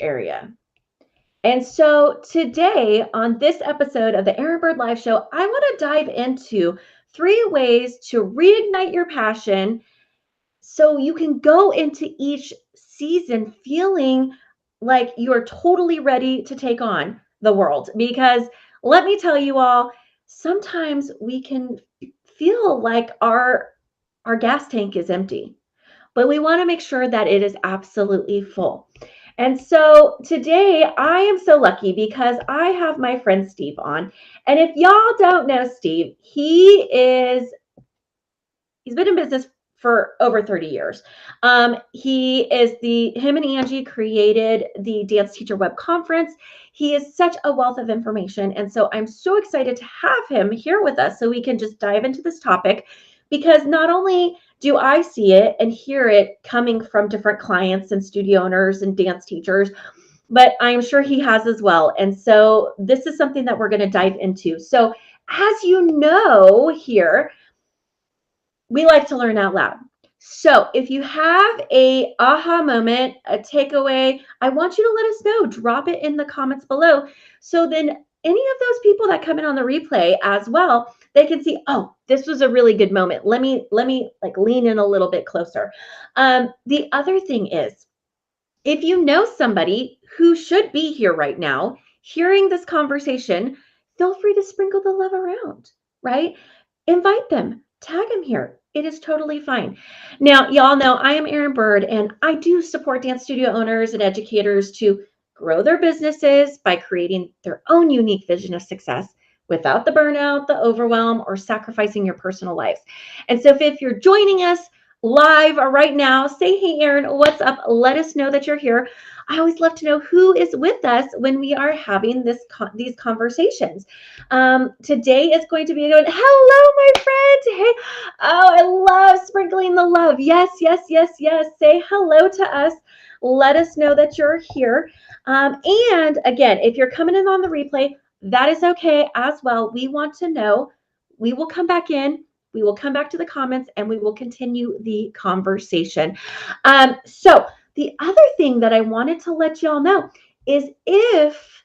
area. And so today on this episode of the Erin Burd Live Show, I want to dive into 3 ways to reignite your passion so you can go into each season feeling like you're totally ready to take on the world. Because let me tell you all, sometimes we can feel like our gas tank is empty, but we want to make sure that it is absolutely full. And so today I am so lucky because I have my friend Steve on. And if y'all don't know Steve, he's been in business for over 30 years. Him and Angie created the Dance Teacher Web Conference. He is such a wealth of information. And so I'm so excited to have him here with us so we can just dive into this topic, because not only do I see it and hear it coming from different clients and studio owners and dance teachers, but I'm sure he has as well. And so this is something that we're going to dive into. So as you know here, we like to learn out loud. So if you have a aha moment, a takeaway, I want you to let us know. Drop it in the comments below. So then any of those people that come in on the replay as well, they can see, oh, this was a really good moment. Let me like lean in a little bit closer. The other thing is, if you know somebody who should be here right now, hearing this conversation, feel free to sprinkle the love around, right? Invite them, tag them here. It is totally fine. Now, y'all know I am Erin Burd, and I do support dance studio owners and educators to grow their businesses by creating their own unique vision of success without the burnout, the overwhelm, or sacrificing your personal lives. And so if you're joining us live right now, say, hey, Erin, what's up? Let us know that you're here. I always love to know who is with us when we are having these conversations. Today is going to be going, hello, my friend. Hey, oh, I love sprinkling the love. Yes, yes, yes, yes. Say hello to us. Let us know that you're here. And again, if you're coming in on the replay, that is okay as well. We want to know. We will come back in. We will come back to the comments and we will continue the conversation. So the other thing that I wanted to let y'all know is if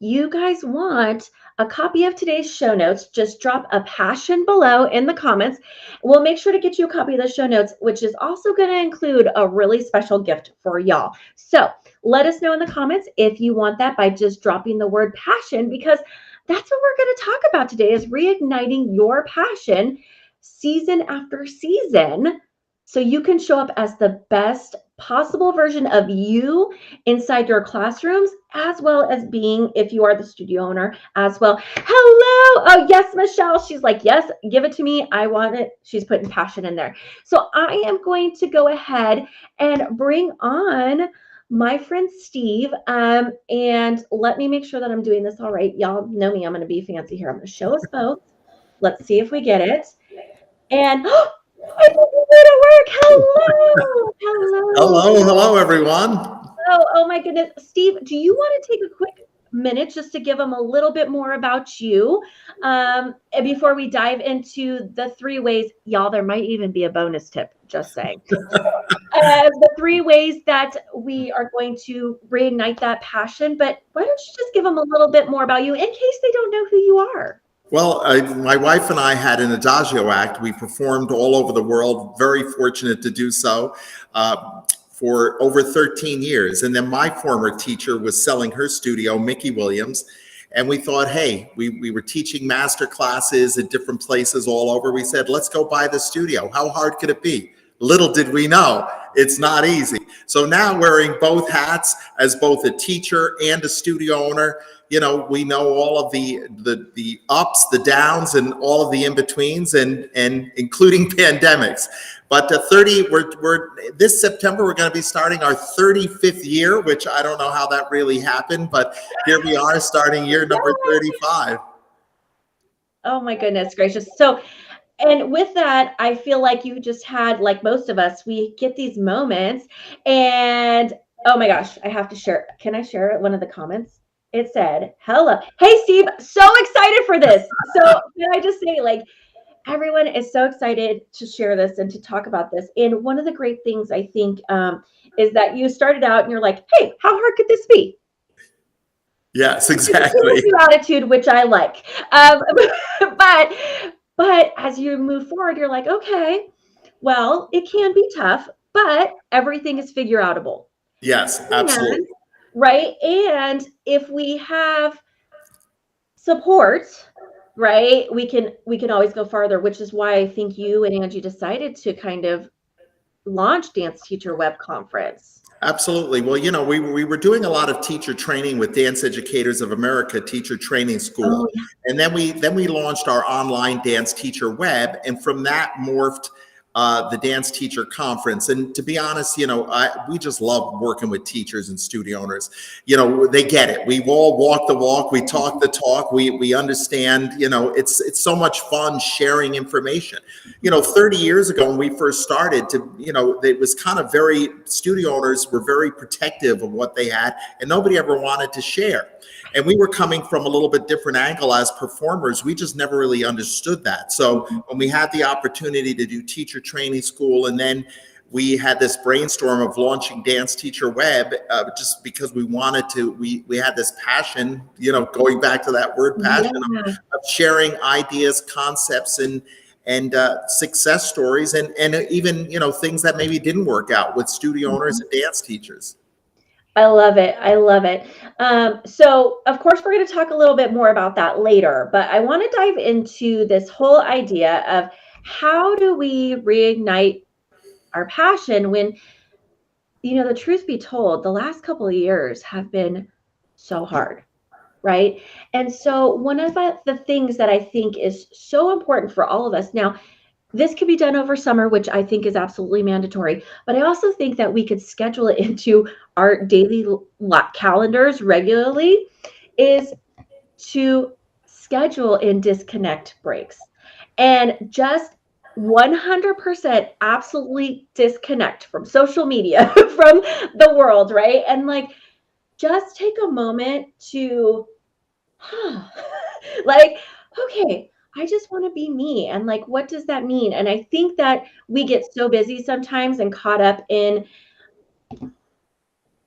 you guys want a copy of today's show notes, just drop a passion below in the comments. We'll make sure to get you a copy of the show notes, which is also going to include a really special gift for y'all. So let us know in the comments if you want that by just dropping the word passion, because that's what we're going to talk about today, is reigniting your passion season after season so you can show up as the best possible version of you inside your classrooms, as well as being, if you are the studio owner as well. Hello. Oh, yes, Michelle. She's like, yes, give it to me. I want it. She's putting passion in there. So I am going to go ahead and bring on my friend Steve, and let me make sure that I'm doing this all right. Y'all know me. I'm going to be fancy here. I'm going to show us both. Let's see if we get it. And I think we made it work. Hello. Hello, everyone. Oh my goodness. Steve, do you want to take a quick minute just to give them a little bit more about you before we dive into the 3 ways? Y'all, there might even be a bonus tip, just saying. The 3 ways that we are going to reignite that passion. But why don't you just give them a little bit more about you in case they don't know who you are? Well, my wife and I had an Adagio act. We performed all over the world, very fortunate to do so, for over 13 years. And then my former teacher was selling her studio, Mickey Williams. And we thought, hey, we were teaching master classes at different places all over. We said, let's go buy the studio. How hard could it be? Little did we know, it's not easy. So now, wearing both hats as both a teacher and a studio owner, you know, we know all of the ups, the downs, and all of the in-betweens, and including pandemics. But this September, we're going to be starting our 35th year, which I don't know how that really happened, but here we are starting year number 35. Oh my goodness gracious. So, and with that, I feel like you just had, like most of us, we get these moments and oh my gosh, I have to share. Can I share one of the comments? It said, hello. Hey, Steve, so excited for this. So can I just say, like, everyone is so excited to share this and to talk about this. And one of the great things I think is that you started out and you're like, hey, how hard could this be? Yes, It's an exactly. interview attitude, which I like. But as you move forward, you're like, okay, well, it can be tough, but everything is figure outable. Yes, And absolutely. right. And if we have support, right, we can always go farther, which is why I think you and Angie decided to kind of launch Dance Teacher Web Conference. Absolutely. Well, we were doing a lot of teacher training with Dance Educators of America Teacher Training Oh, School. And then we launched our online Dance Teacher Web. And from that morphed the Dance Teacher Conference. And to be honest, we just love working with teachers and studio owners. They get it. We all walk the walk. We talk the talk. We understand, it's so much fun sharing information. 30 years ago when we first started it was kind of studio owners were very protective of what they had and nobody ever wanted to share. And we were coming from a little bit different angle as performers. We just never really understood that. So when we had the opportunity to do teacher training school, and then we had this brainstorm of launching Dance Teacher Web, just because we wanted to, we had this passion, going back to that word passion yeah. of sharing ideas, concepts, and success stories, and even things that maybe didn't work out with studio owners and dance teachers. I love it. I love it. So, of course, we're going to talk a little bit more about that later, but I want to dive into this whole idea of how do we reignite our passion when, the truth be told, the last couple of years have been so hard, right? And so, one of the things that I think is so important for all of us now, this could be done over summer, which I think is absolutely mandatory. But I also think that we could schedule it into our daily calendars regularly, is to schedule in disconnect breaks and just 100% absolutely disconnect from social media, from the world, right? And like, just take a moment to, like, okay, I just want to be me. And like, what does that mean? And I think that we get so busy sometimes and caught up in,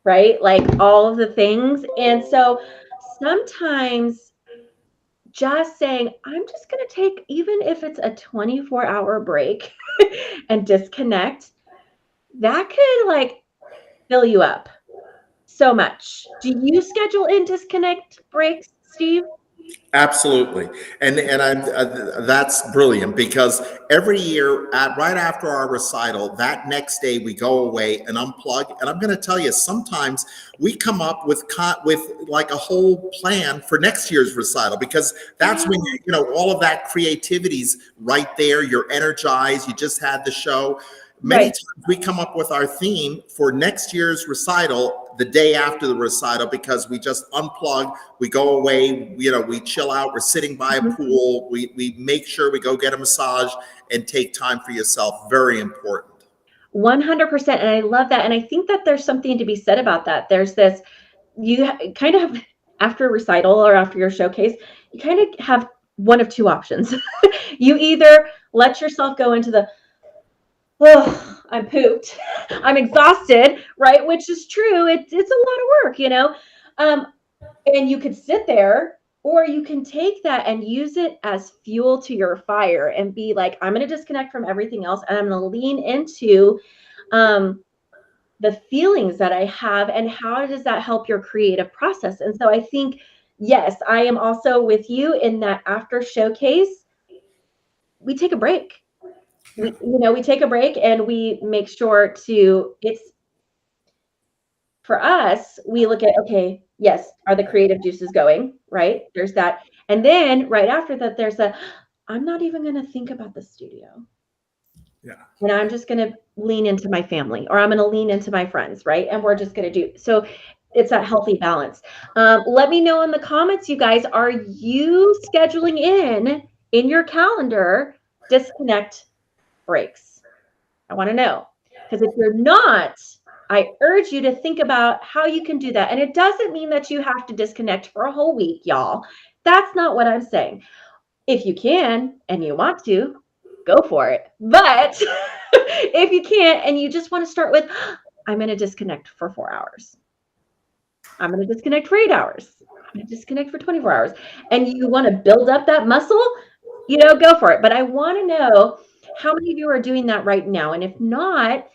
right, like all of the things. And so sometimes just saying, I'm just going to take, even if it's a 24-hour break and disconnect, that could like fill you up so much. Do you schedule in disconnect breaks, Steve? Absolutely, and that's brilliant because every year, right after our recital, that next day we go away and unplug. And I'm going to tell you, sometimes we come up with like a whole plan for next year's recital, because that's when all of that creativity's right there. You're energized. You just had the show. Many Right. times we come up with our theme for next year's recital the day after the recital, because we just unplug, we go away, we chill out, we're sitting by a pool, we make sure we go get a massage and take time for yourself. Very important. 100%. And I love that. And I think that there's something to be said about that. There's this, you kind of have, after a recital or after your showcase, you kind of have one of two options. You either let yourself go into the, oh, I'm pooped, I'm exhausted, right? Which is true. It's a lot of work. And you could sit there, or you can take that and use it as fuel to your fire and be like, I'm going to disconnect from everything else and I'm going to lean into the feelings that I have, and how does that help your creative process? And so I think, yes, I am also with you in that after showcase, we take a break. We take a break and we make sure to, it's, for us, we look at, okay, yes, are the creative juices going, right? There's that. And then right after that, there's a, I'm not even going to think about the studio. Yeah. And I'm just going to lean into my family, or I'm going to lean into my friends, right? And we're just going to do, so it's that healthy balance. Let me know in the comments, you guys, are you scheduling in your calendar disconnect breaks? I want to know, because if you're not, I urge you to think about how you can do that. And it doesn't mean that you have to disconnect for a whole week, y'all. That's not what I'm saying. If you can and you want to, go for it. But if you can't and you just want to start with, I'm going to disconnect for 4 hours. I'm going to disconnect for 8 hours. I'm going to disconnect for 24 hours. And you want to build up that muscle, go for it. But I want to know how many of you are doing that right now. And if not,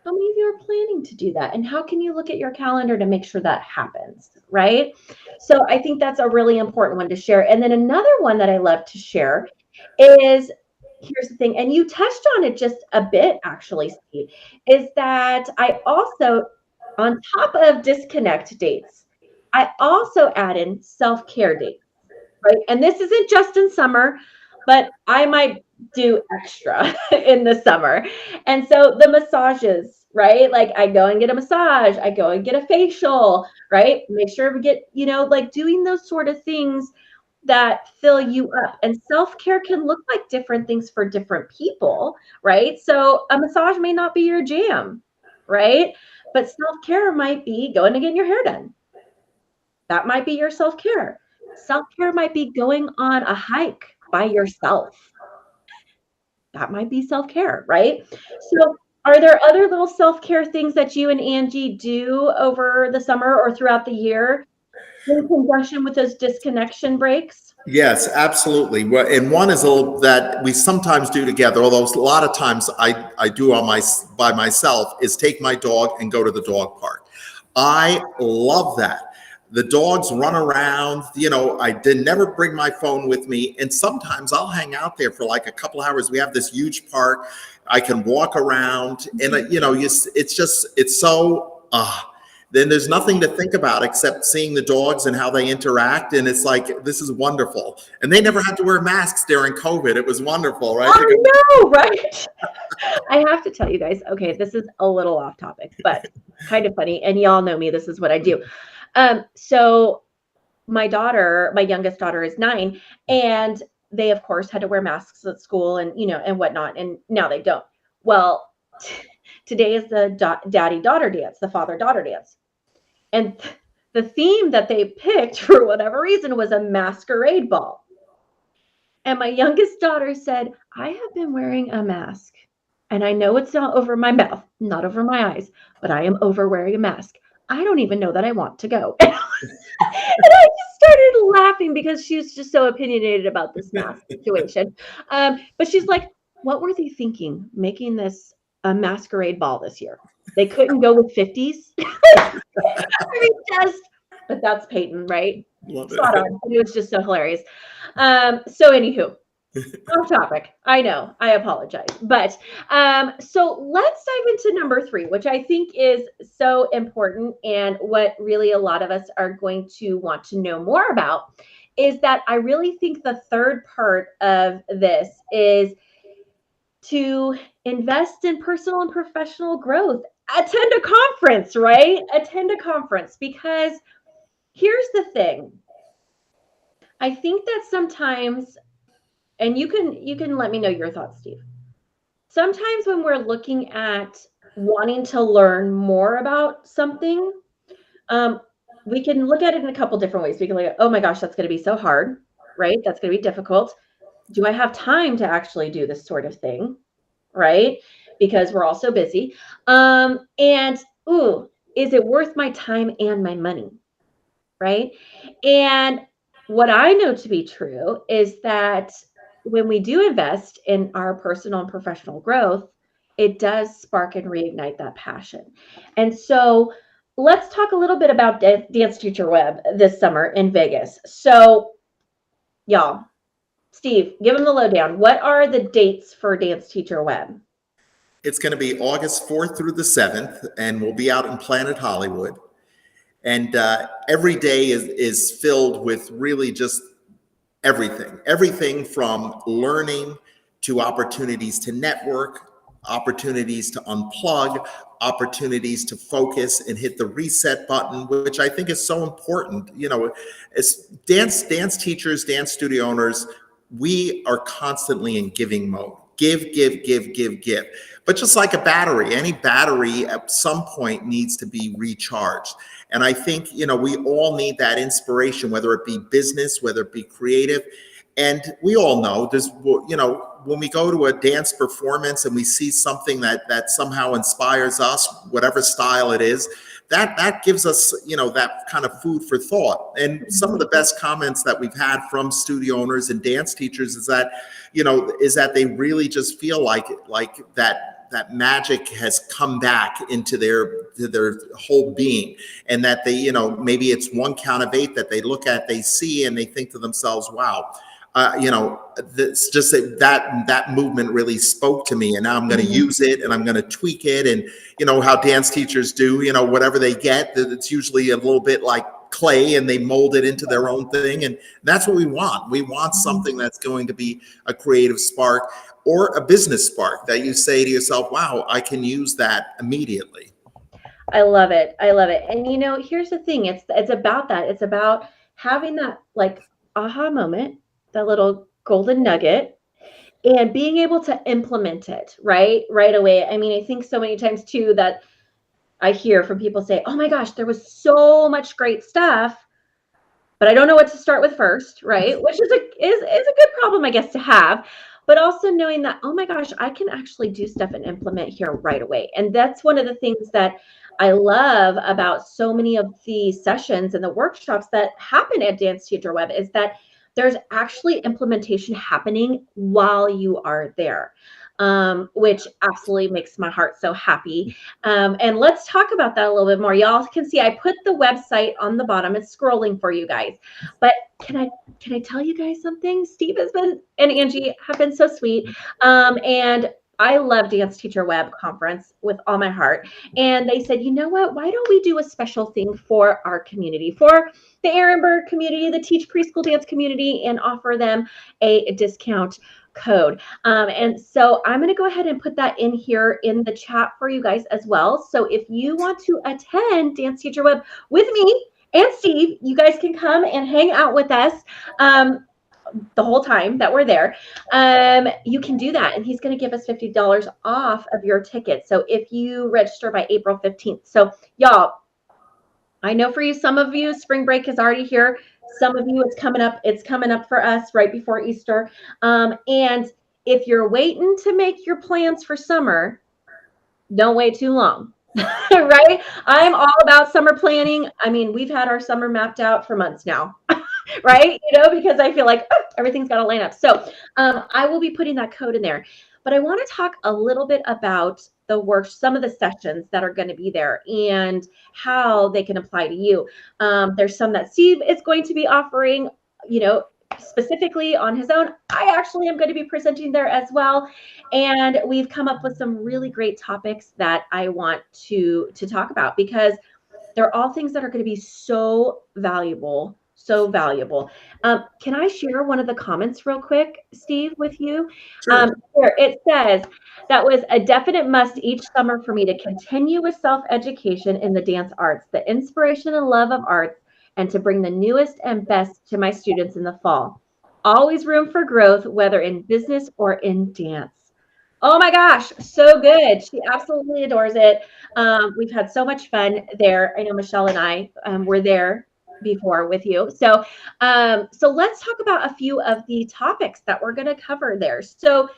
how many of you are planning to do that? And how can you look at your calendar to make sure that happens, right? So I think that's a really important one to share. And then another one that I love to share is, here's the thing, and you touched on it just a bit, actually, Steve, is that I also, on top of disconnect dates, I also add in self-care dates, right? And this isn't just in summer, but I might do extra in the summer. And so the massages, right? Like I go and get a massage, I go and get a facial, right? Make sure we get, like doing those sort of things that fill you up. And self-care can look like different things for different people, right? So a massage may not be your jam, right? But self-care might be going to get your hair done. That might be your self-care. Self-care might be going on a hike by yourself. That might be self-care, right? So are there other little self-care things that you and Angie do over the summer or throughout the year in conjunction with those disconnection breaks? Yes, absolutely. Well, and one is that we sometimes do together, although a lot of times I do by myself, is take my dog and go to the dog park. I love that. The dogs run around, I did never bring my phone with me. And sometimes I'll hang out there for like a couple hours. We have this huge park. I can walk around and, it's so, then there's nothing to think about except seeing the dogs and how they interact. And it's like, this is wonderful. And they never had to wear masks during COVID. It was wonderful, right? Oh, no, right? I have to tell you guys, okay, this is a little off topic, but kind of funny. And y'all know me, this is what I do. So my youngest daughter is 9, and they of course had to wear masks at school and, and whatnot. And now they don't. Well, today is the daddy-daughter dance, the father-daughter dance. And the theme that they picked for whatever reason was a masquerade ball. And my youngest daughter said, I have been wearing a mask. And I know it's not over my mouth, not over my eyes, but I am over wearing a mask. I don't even know that I want to go. And I just started laughing because she was just so opinionated about this mask situation. But she's like, what were they thinking making this a masquerade ball this year? They couldn't go with 50s. But that's Peyton, right? Spot on. It was just so hilarious. So anywho, off topic. I know. I apologize. But so let's dive into number 3, which I think is so important, and what really a lot of us are going to want to know more about is that I really think the third part of this is to invest in personal and professional growth. Attend a conference, right? Attend a conference, because here's the thing. I think that sometimes, and you can let me know your thoughts, Steve. Sometimes when we're looking at wanting to learn more about something, we can look at it in a couple different ways. We can look at, oh my gosh, that's going to be so hard, right? That's going to be difficult. Do I have time to actually do this sort of thing, right? Because we're all so busy. And is it worth my time and my money, right? And what I know to be true is that when we do invest in our personal and professional growth, it does spark and reignite that passion. And so let's talk a little bit about Dance Teacher Web this summer in Vegas. So y'all, Steve, give them the lowdown. What are the dates for Dance Teacher Web? It's going to be August 4th through the 7th, and we'll be out in Planet Hollywood. And every day is filled with really just everything from learning to opportunities to network, opportunities to unplug, opportunities to focus and hit the reset button, which I think is so important. As dance teachers, dance studio owners, we are constantly in giving mode. Give. But just like a battery, any battery at some point needs to be recharged. And I think, we all need that inspiration, whether it be business, whether it be creative. And we all know there's, when we go to a dance performance and we see something that somehow inspires us, whatever style it is, that gives us, that kind of food for thought. And some of the best comments that we've had from studio owners and dance teachers is that, they really just feel like that magic has come back into their whole being, and that they, maybe it's one count of 8 that they look at, they see, and they think to themselves, wow, it's just that movement really spoke to me, and now I'm going to use it, and I'm going to tweak it. And how dance teachers do, whatever they get, it's usually a little bit like clay, and they mold it into their own thing. And that's what we want. We want something that's going to be a creative spark or a business spark that you say to yourself, wow, I can use that immediately. I love it. I love it. And here's the thing. It's about that. It's about having that like aha moment, that little golden nugget, and being able to implement it right away. I mean, I think so many times too that I hear from people say, oh my gosh, there was so much great stuff, but I don't know what to start with first, right? Which is a good problem, I guess, to have. But also knowing that, oh my gosh, I can actually do stuff and implement here right away. And that's one of the things that I love about so many of the sessions and the workshops that happen at Dance Teacher Web is that there's actually implementation happening while you are there, which absolutely makes my heart so happy. And let's talk about that a little bit more. Y'all can see I put the website on the bottom. It's scrolling for you guys. But can I tell you guys something? Steve and Angie have been so sweet. And I love Dance Teacher Web Conference with all my heart. And they said, you know what? Why don't we do a special thing for our community, for the Erin Burd community, the Teach Preschool Dance community, and offer them a discount code. And so I'm going to go ahead and put that in here in the chat for you guys as well. So if you want to attend Dance Teacher Web with me and Steve, you guys can come and hang out with us the whole time that we're there. You can do that. And he's going to give us $50 off of your ticket. So if you register by April 15th. So y'all, I know for you, some of you, spring break is already here. Some of you, it's coming up. It's coming up for us right before Easter. And if you're waiting to make your plans for summer, don't wait too long, right? I'm all about summer planning. I mean, we've had our summer mapped out for months now, right? Because I feel like everything's got to line up. So I will be putting that code in there. But I want to talk a little bit about some of the sessions that are going to be there and how they can apply to you. There's some that Steve is going to be offering, specifically on his own. I actually am going to be presenting there as well. And we've come up with some really great topics that I want to talk about because they're all things that are going to be so valuable. So valuable. Can I share one of the comments real quick, Steve, with you? Sure. Here it says, that was a definite must each summer for me to continue with self-education in the dance arts, the inspiration and love of arts, and to bring the newest and best to my students in the fall. Always room for growth, whether in business or in dance. Oh my gosh, so good. She absolutely adores it. We've had so much fun there. I know Michelle and I were there before with you. So let's talk about a few of the topics that we're going to cover there. So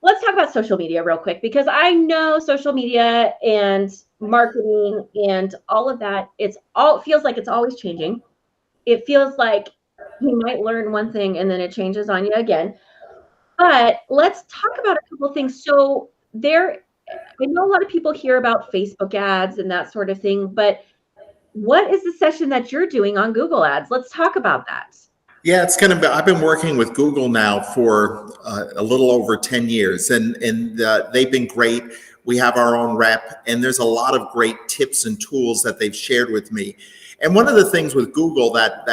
let's talk about social media real quick, because I know social media and marketing and all of that, it feels like it's always changing. It feels like you might learn one thing and then it changes on you again. But let's talk about a couple of things. So I know a lot of people hear about Facebook ads and that sort of thing, but what is the session that you're doing on Google Ads? Let's talk about that. Yeah, I've been working with Google now for a little over 10 years, and they've been great. We have our own rep, and there's a lot of great tips and tools that they've shared with me. And one of the things with Google that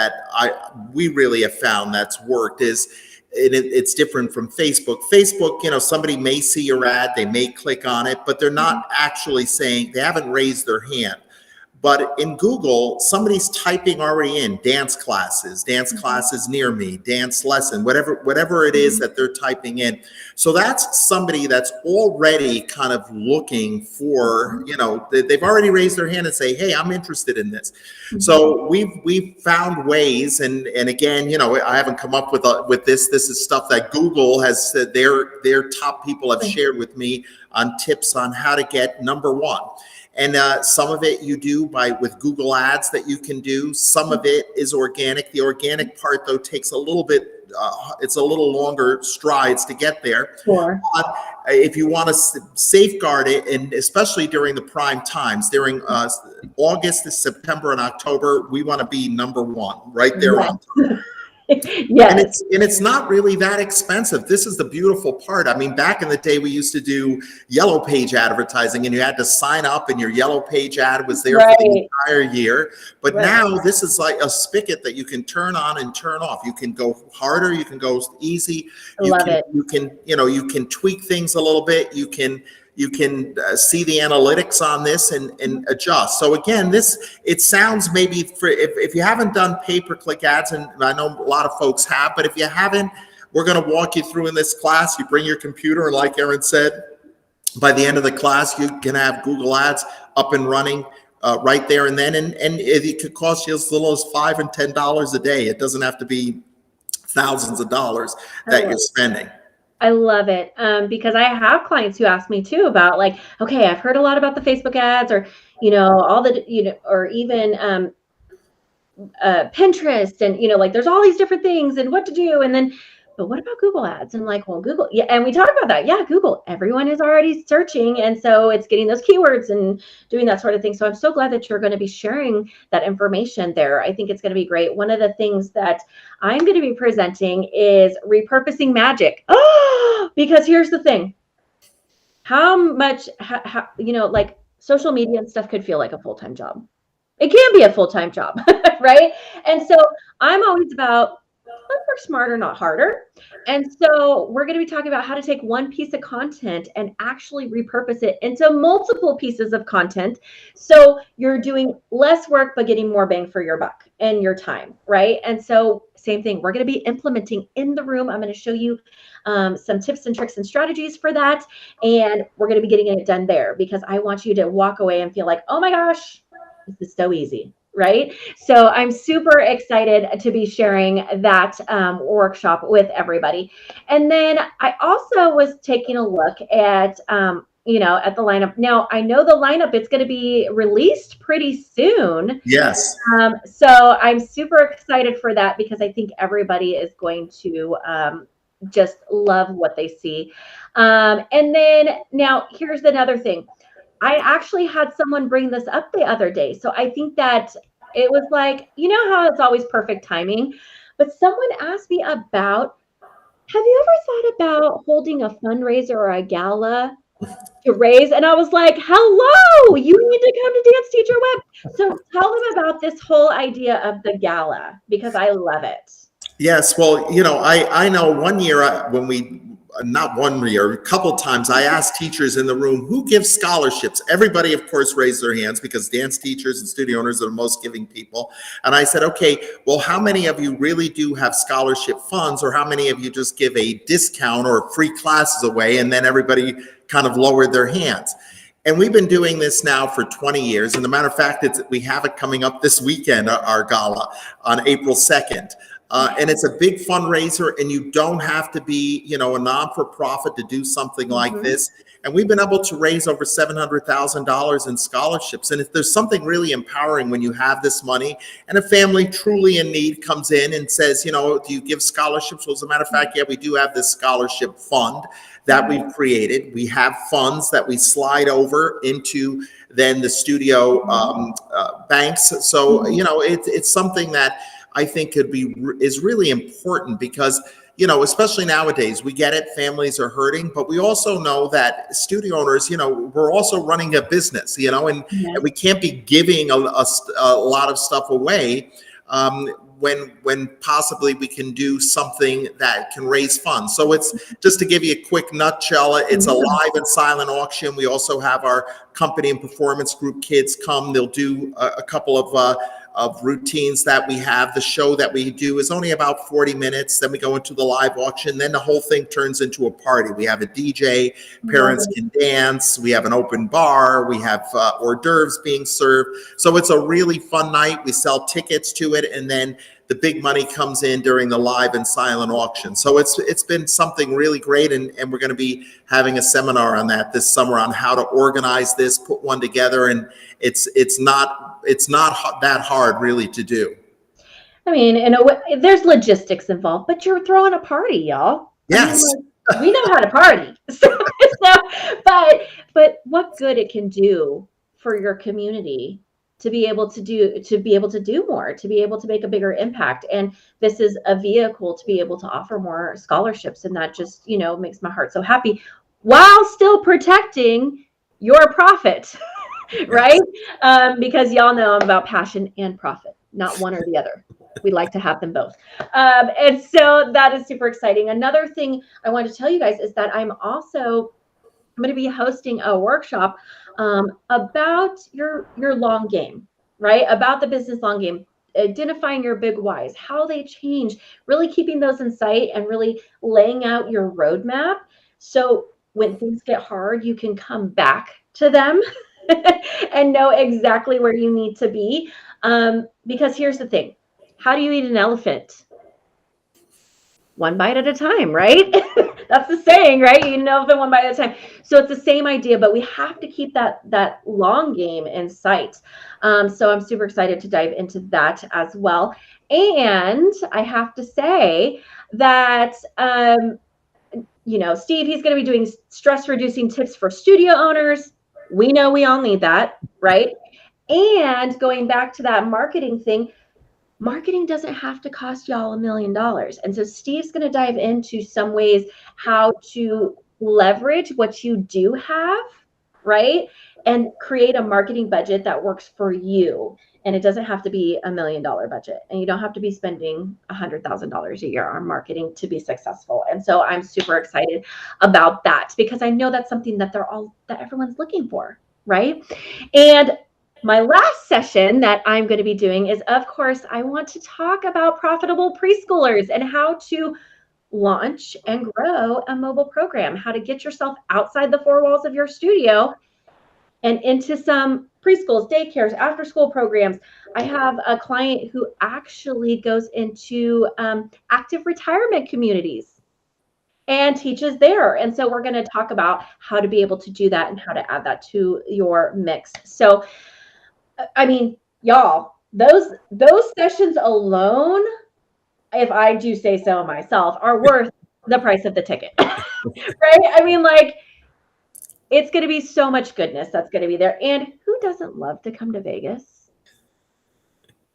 we really have found that's worked is it's different from Facebook. Facebook, somebody may see your ad, they may click on it, but they're not actually saying, they haven't raised their hand. But in Google, somebody's typing already in dance classes near me, dance lesson, whatever it is that they're typing in. So that's somebody that's already kind of looking for, they've already raised their hand and say, hey, I'm interested in this. So we've found ways, and again, I haven't come up with this. This is stuff that Google has said their top people have shared with me on tips on how to get number one. And some of it you do with Google Ads that you can do. Some of it is organic. The organic part, though, takes a little bit, it's a little longer strides to get there. Sure. But if you want to safeguard it, and especially during the prime times, during August, September, and October, we want to be number one right there on top. Yes. And it's not really that expensive. This is the beautiful part. I mean, back in the day, we used to do yellow page advertising, and you had to sign up, and your yellow page ad was there for the entire year. But now this is like a spigot that you can turn on and turn off. You can go harder, you can go easy. You can tweak things a little bit. You can see the analytics on this and adjust. So again, it sounds maybe if you haven't done pay-per-click ads, and I know a lot of folks have, but if you haven't, we're going to walk you through in this class. You bring your computer, and like Erin said, by the end of the class, you can have Google Ads up and running right there and then. And it could cost you as little as $5 and $10 a day. It doesn't have to be thousands of dollars that you're spending. I love it because I have clients who ask me too about like, okay, I've heard a lot about the Facebook ads, or all the or even Pinterest, and like there's all these different things and what to do, and then but what about Google ads? And like, well, Google, yeah, and we talk about that. Yeah, Google, everyone is already searching, and so it's getting those keywords and doing that sort of thing. So I'm so glad that you're going to be sharing that information there. I think it's going to be great. One of the things that I'm going to be presenting is repurposing magic. Because here's the thing. How much, like social media and stuff could feel like a full-time job. It can be a full-time job, right? And so I'm always about, let's work smarter, not harder. And so we're going to be talking about how to take one piece of content and actually repurpose it into multiple pieces of content. So you're doing less work, but getting more bang for your buck and your time, right? And so same thing, we're going to be implementing in the room. I'm going to show you some tips and tricks and strategies for that. And we're going to be getting it done there because I want you to walk away and feel like, oh my gosh, this is so easy. Right? So I'm super excited to be sharing that workshop with everybody. And then I also was taking a look at, at the lineup. Now I know the lineup, it's going to be released pretty soon. Yes. So I'm super excited for that because I think everybody is going to just love what they see. And then now here's another thing. I actually had someone bring this up the other day. So I think that it was like, how it's always perfect timing, but someone asked me about, have you ever thought about holding a fundraiser or a gala to raise? And I was like, hello, you need to come to Dance Teacher Web. So tell them about this whole idea of the gala because I love it. Yes. Well, I know one year a couple times, I asked teachers in the room who gives scholarships. Everybody, of course, raised their hands because dance teachers and studio owners are the most giving people. And I said, okay, well, how many of you really do have scholarship funds, or how many of you just give a discount or free classes away? And then everybody kind of lowered their hands. And we've been doing this now for 20 years. And the matter of fact, we have it coming up this weekend, our gala on April 2nd. And it's a big fundraiser, and you don't have to be, a non-for-profit to do something like this. And we've been able to raise over $700,000 in scholarships. And if there's something really empowering when you have this money and a family truly in need comes in and says, do you give scholarships? Well, as a matter of fact, yeah, we do have this scholarship fund that we've created. We have funds that we slide over into then the studio banks. So, it's something that I think is really important because, especially nowadays, we get it, families are hurting, but we also know that studio owners, we're also running a business, and we can't be giving a lot of stuff away. when possibly we can do something that can raise funds. So it's just to give you a quick nutshell, it's a live and silent auction. We also have our company and performance group kids come. They'll do a couple of routines that we have. The show that we do is only about 40 minutes. Then we go into the live auction. Then the whole thing turns into a party. We have a DJ, parents can dance. We have an open bar. We have hors d'oeuvres being served. So it's a really fun night. We sell tickets to it. And then the big money comes in during the live and silent auction. So it's been something really great. And we're going to be having a seminar on that this summer on how to organize this, put one together. And it's not that hard really to do. I mean, in a way, there's logistics involved, but you're throwing a party, y'all. Yes. I mean, like, we know how to party. But what good it can do for your community to be able to do more, to be able to make a bigger impact. And this is a vehicle to be able to offer more scholarships. And that just, makes my heart so happy while still protecting your profit. Right? Because y'all know I'm about passion and profit, not one or the other. We like to have them both. And so that is super exciting. Another thing I want to tell you guys is that I'm going to be hosting a workshop about your long game, right? About the business long game, identifying your big whys, how they change, really keeping those in sight and really laying out your roadmap. So when things get hard, you can come back to them and know exactly where you need to be. Because here's the thing. How do you eat an elephant? One bite at a time, right? That's the saying, right? You know, one bite at a time. So it's the same idea, but we have to keep that long game in sight. So I'm super excited to dive into that as well. And I have to say that, Steve, he's going to be doing stress reducing tips for studio owners. We know we all need that, right? And going back to that marketing thing, marketing doesn't have to cost y'all $1 million. And so Steve's going to dive into some ways how to leverage what you do have, right? And create a marketing budget that works for you. And it doesn't have to be $1 million budget. And you don't have to be spending $100,000 a year on marketing to be successful. And so I'm super excited about that because I know that's something that everyone's looking for, right? And my last session that I'm going to be doing is, of course, I want to talk about profitable preschoolers and how to launch and grow a mobile program, how to get yourself outside the four walls of your studio and into some preschools, daycares, after school programs. I have a client who actually goes into active retirement communities and teaches there. And so we're going to talk about how to be able to do that and how to add that to your mix. So, I mean, y'all, those sessions alone, if I do say so myself, are worth the price of the ticket, right? I mean, like, it's going to be so much goodness that's going to be there. And who doesn't love to come to Vegas?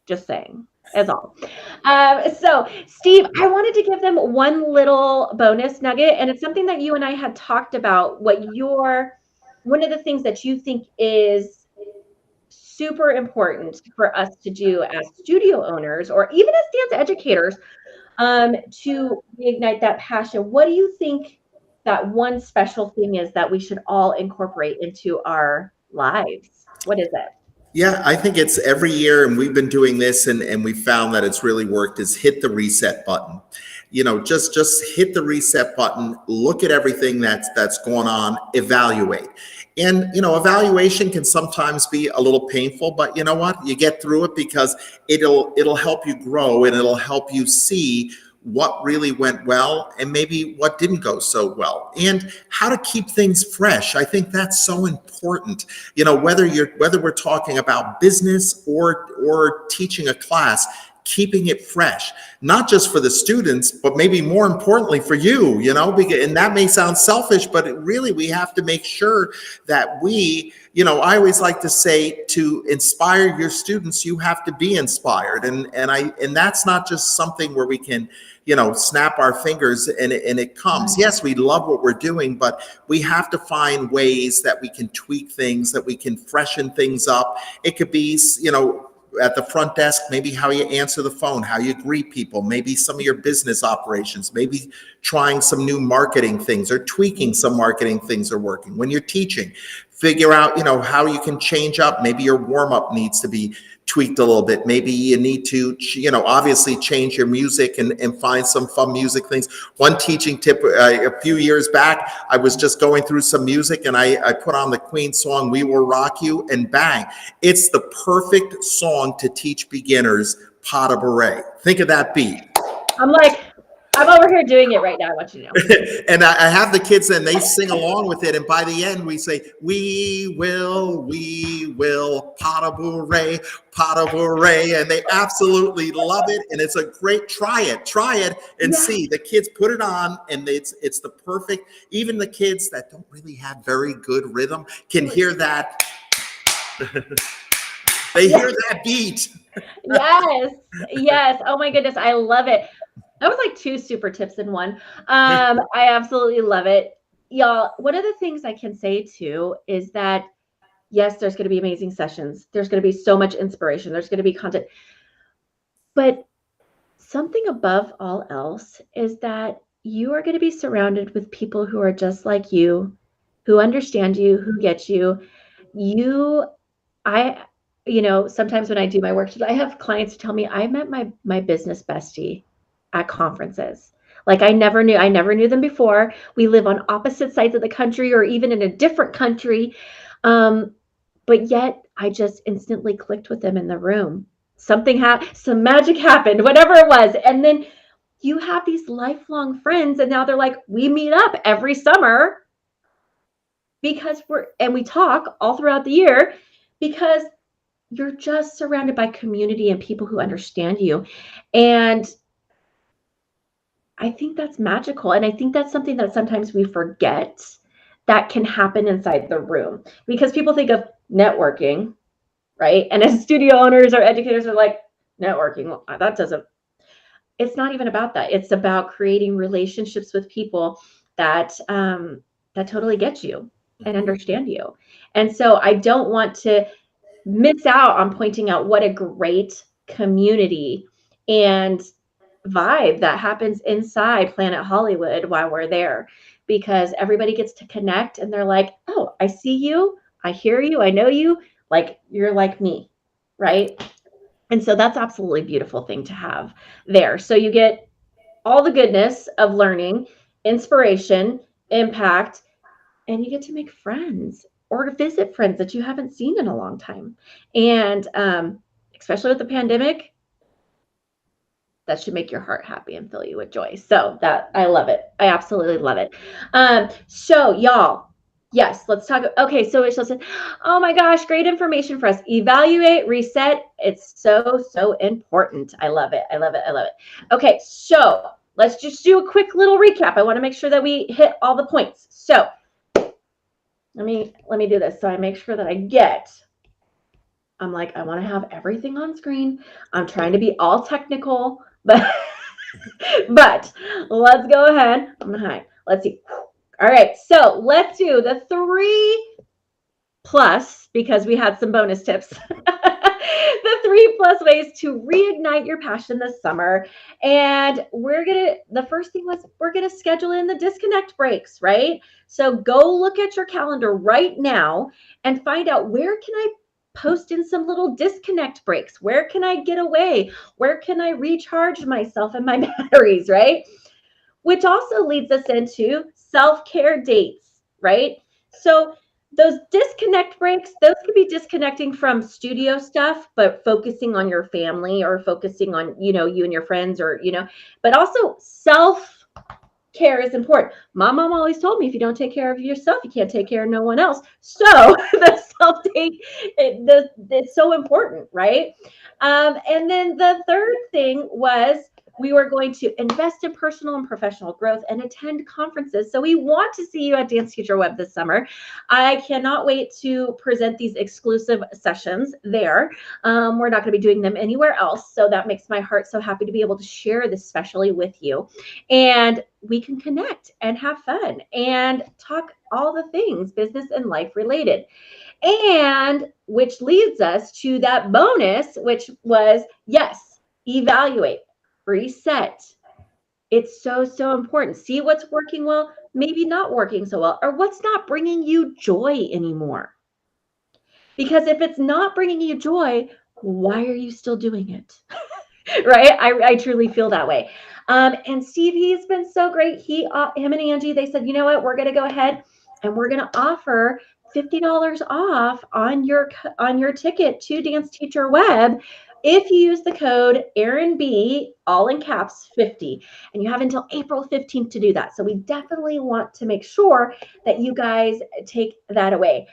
Just saying, as all. So, Steve, I wanted to give them one little bonus nugget, and it's something that you and I had talked about, one of the things that you think is super important for us to do as studio owners or even as dance educators to reignite that passion. What do you think that one special thing is that we should all incorporate into our lives? What is it? Yeah, I think it's every year, and we've been doing this, and we found that it's really worked, is hit the reset button. Just hit the reset button, look at everything that's going on, evaluate. And, evaluation can sometimes be a little painful, but you know what? You get through it because it'll help you grow and it'll help you see what really went well and maybe what didn't go so well, and how to keep things fresh. I think that's so important. Whether we're talking about business or teaching a class, keeping it fresh, not just for the students, but maybe more importantly for you, and that may sound selfish, but we have to make sure that I always like to say, to inspire your students, you have to be inspired. And that's not just something where we can, snap our fingers and it comes. Yes, we love what we're doing, but we have to find ways that we can tweak things, that we can freshen things up. It could be, at the front desk, maybe how you answer the phone, how you greet people, maybe some of your business operations, maybe trying some new marketing things or tweaking some marketing things are working. When you're teaching, figure out, how you can change up. Maybe your warm-up needs to be tweaked a little bit. Maybe you need to, obviously change your music and find some fun music things. One teaching tip, a few years back, I was just going through some music and I put on the Queen song, We Will Rock You, and bang, it's the perfect song to teach beginners pas de bourrée. Think of that beat. I'm over here doing it right now. I want you to know. And I have the kids and they sing along with it. And by the end, we say, we will, pas de bourrée. And they absolutely love it. And it's a great, try it and see. The kids put it on and it's the perfect, even the kids that don't really have very good rhythm can hear that. They hear that beat. Yes. Oh my goodness. I love it. That was like 2 super tips in one. I absolutely love it. Y'all, one of the things I can say too is that, yes, there's going to be amazing sessions. There's going to be so much inspiration. There's going to be content. But something above all else is that you are going to be surrounded with people who are just like you, who understand you, who get you. Sometimes when I do my work, I have clients who tell me I met my business bestie at conferences. Like I never knew them before. We live on opposite sides of the country or even in a different country. But yet I just instantly clicked with them in the room. Some magic happened, whatever it was. And then you have these lifelong friends and now they're like, we meet up every summer because we talk all throughout the year because you're just surrounded by community and people who understand you. And I think that's magical. And I think that's something that sometimes we forget that can happen inside the room because people think of networking, right? And as studio owners or educators are like, networking, it's not even about that. It's about creating relationships with people that totally get you and understand you. And so I don't want to miss out on pointing out what a great community and vibe that happens inside Planet Hollywood while we're there, because everybody gets to connect and they're like, oh, I see you, I hear you, I know you, like you're like me, right? And so that's absolutely a beautiful thing to have there. So you get all the goodness of learning, inspiration, impact, and you get to make friends or visit friends that you haven't seen in a long time. And especially with the pandemic, that should make your heart happy and fill you with joy. So that I love it. I absolutely love it. So y'all, yes, let's talk. Okay. So Rachel said, oh my gosh, great information for us. Evaluate, reset. It's so, so important. I love it. I love it. I love it. Okay. So let's just do a quick little recap. I want to make sure that we hit all the points. So let me do this. So I make sure that I'm like, I want to have everything on screen. I'm trying to be all technical, but let's go ahead. Let's see. All right. So let's do the 3+ because we had some bonus tips. The 3+ ways to reignite your passion this summer. And the first thing was we're going to schedule in the disconnect breaks, right? So go look at your calendar right now and find out, where can I post in some little disconnect breaks? Where can I get away? Where can I recharge myself and my batteries, right? Which also leads us into self-care dates, right? So those disconnect breaks, those could be disconnecting from studio stuff, but focusing on your family or focusing on, you and your friends or, but also self-care is important. My mom always told me, if you don't take care of yourself, you can't take care of no one else. So the self-take, it's so important, right? And then the third thing was, we were going to invest in personal and professional growth and attend conferences. So we want to see you at Dance Teacher Web this summer. I cannot wait to present these exclusive sessions there. We're not going to be doing them anywhere else. So that makes my heart so happy to be able to share this specially with you. And we can connect and have fun and talk all the things business and life related. And which leads us to that bonus, which was, yes, evaluate, reset. It's so, so important. See what's working well, maybe not working so well, or what's not bringing you joy anymore. Because if it's not bringing you joy, why are you still doing it? Right? I truly feel that way. And Steve, he's been so great. Him and Angie, they said, you know what? We're going to go ahead and we're going to offer $50 off on your ticket to Dance Teacher Web if you use the code Erin B, all in caps, 50. And you have until April 15th to do that. So we definitely want to make sure that you guys take that away.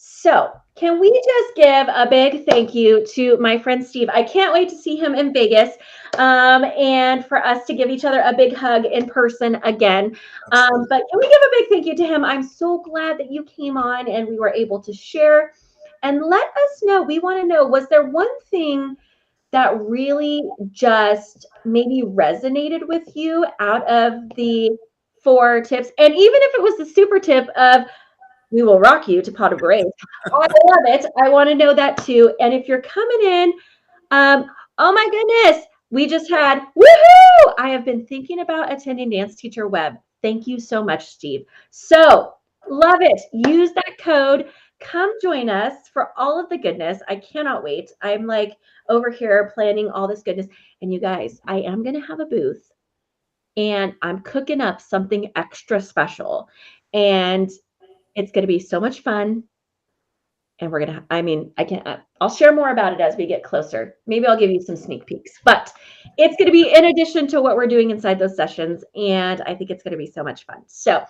So can we just give a big thank you to my friend Steve? I can't wait to see him in Vegas, and for us to give each other a big hug in person again. But can we give a big thank you to him? I'm so glad that you came on and we were able to share. And let us know, we want to know, was there one thing that really just maybe resonated with you out of the 4 tips? And even if it was the super tip of, we will rock you to pot of brains. I love it. I want to know that too. And if you're coming in, oh my goodness, we just had, woohoo! I have been thinking about attending Dance Teacher Web. Thank you so much, Steve. So love it. Use that code. Come join us for all of the goodness. I cannot wait. I'm like over here planning all this goodness. And you guys, I am going to have a booth and I'm cooking up something extra special. And it's going to be so much fun. And we're going to, I'll share more about it as we get closer. Maybe I'll give you some sneak peeks, but it's going to be in addition to what we're doing inside those sessions. And I think it's going to be so much fun. So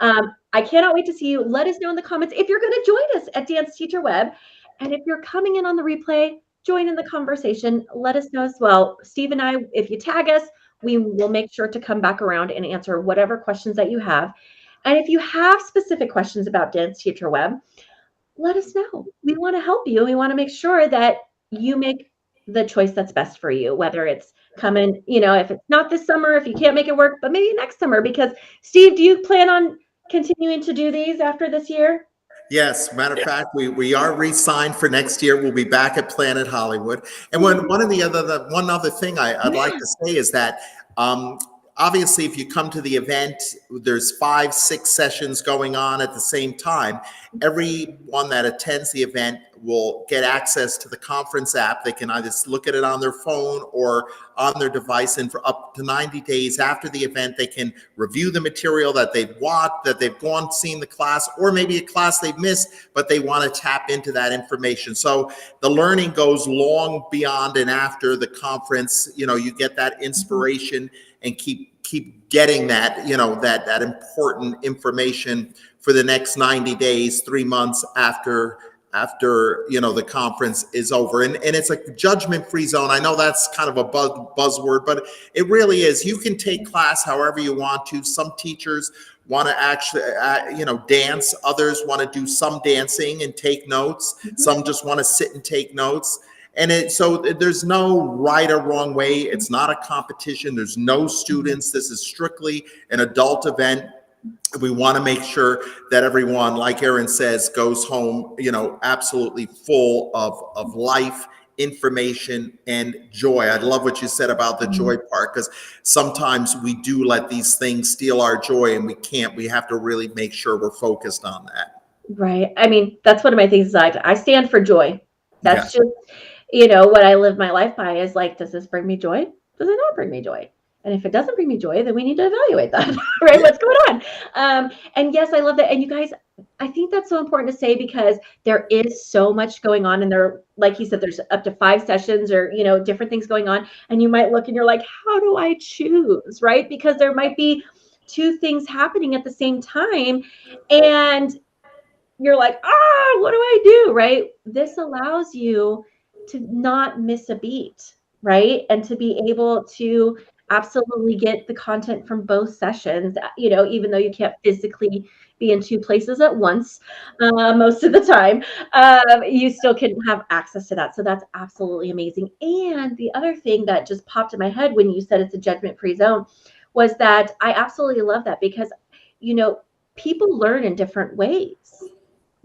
I cannot wait to see you. Let us know in the comments if you're going to join us at Dance Teacher Web. And if you're coming in on the replay, join in the conversation. Let us know as well. Steve and I, if you tag us, we will make sure to come back around and answer whatever questions that you have. And if you have specific questions about Dance Teacher Web, let us know. We want to help you. We want to make sure that you make the choice that's best for you, whether it's coming, if it's not this summer, if you can't make it work, but maybe next summer. Because Steve, do you plan on continuing to do these after this year? Yes, matter of fact, we are re-signed for next year. We'll be back at Planet Hollywood. And one other thing I'd like to say is that obviously, if you come to the event, there's 5, 6 sessions going on at the same time. Everyone that attends the event will get access to the conference app. They can either look at it on their phone or on their device. And for up to 90 days after the event, they can review the material that they've watched, that they've gone, seen the class, or maybe a class they've missed, but they want to tap into that information. So the learning goes long beyond and after the conference. You get that inspiration and keep getting that, that important information for the next 90 days, 3 months after the conference is over. And it's a judgment-free zone. I know that's kind of a buzzword, but it really is. You can take class however you want to. Some teachers want to actually, dance. Others want to do some dancing and take notes. Mm-hmm. Some just want to sit and take notes. And so there's no right or wrong way. It's not a competition. There's no students. This is strictly an adult event. We want to make sure that everyone, like Erin says, goes home, absolutely full of life, information, and joy. I love what you said about the joy part, because sometimes we do let these things steal our joy, and we can't. We have to really make sure we're focused on that. Right. That's one of my things. I stand for joy. That's just, what I live my life by is like, does this bring me joy? Does it not bring me joy? And if it doesn't bring me joy, then we need to evaluate that, right? Yeah. What's going on? And yes, I love that. And you guys, I think that's so important to say, because there is so much going on, and there, like you said, there's up to 5 sessions or, different things going on. And you might look and you're like, how do I choose, right? Because there might be 2 things happening at the same time. And you're like, what do I do, right? This allows you to not miss a beat, right? And to be able to absolutely get the content from both sessions, even though you can't physically be in 2 places at once most of the time, you still can have access to that. So that's absolutely amazing. And the other thing that just popped in my head when you said it's a judgment-free zone was that I absolutely love that, because, people learn in different ways,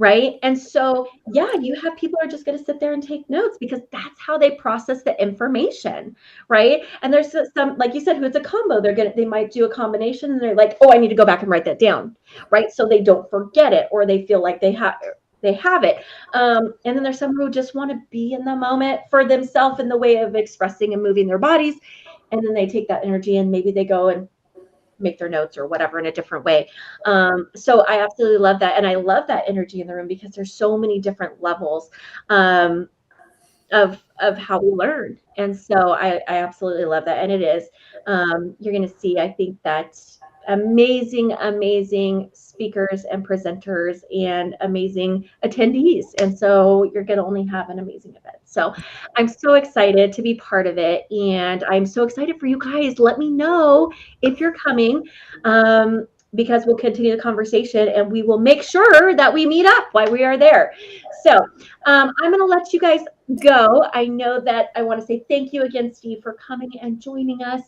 right? And so, yeah, you have people are just going to sit there and take notes because that's how they process the information, right? And there's some, like you said, who it's a combo. They might do a combination and they're like, oh, I need to go back and write that down, right? So they don't forget it, or they feel like they have it. And then there's some who just want to be in the moment for themselves in the way of expressing and moving their bodies. And then they take that energy and maybe they go and make their notes or whatever in a different way. So I absolutely love that. And I love that energy in the room because there's so many different levels of how we learn. And so I absolutely love that. And it is, you're going to see, I think that amazing speakers and presenters and amazing attendees. And so you're going to only have an amazing event. So I'm so excited to be part of it. And I'm so excited for you guys. Let me know if you're coming. Because we'll continue the conversation and we will make sure that we meet up while we are there. So I'm going to let you guys go. I know that I want to say thank you again, Steve, for coming and joining us.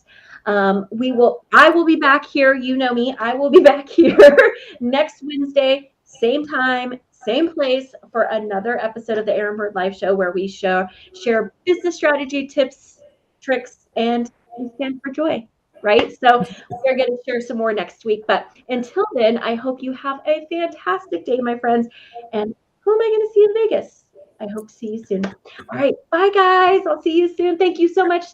I will be back here. You know me. I will be back here next Wednesday, same time, same place for another episode of the Erin Burd Live Show where we share business strategy tips, tricks, and stand for joy. Right? So we're going to share some more next week. But until then, I hope you have a fantastic day, my friends. And who am I going to see in Vegas? I hope to see you soon. All right. Bye, guys. I'll see you soon. Thank you so much.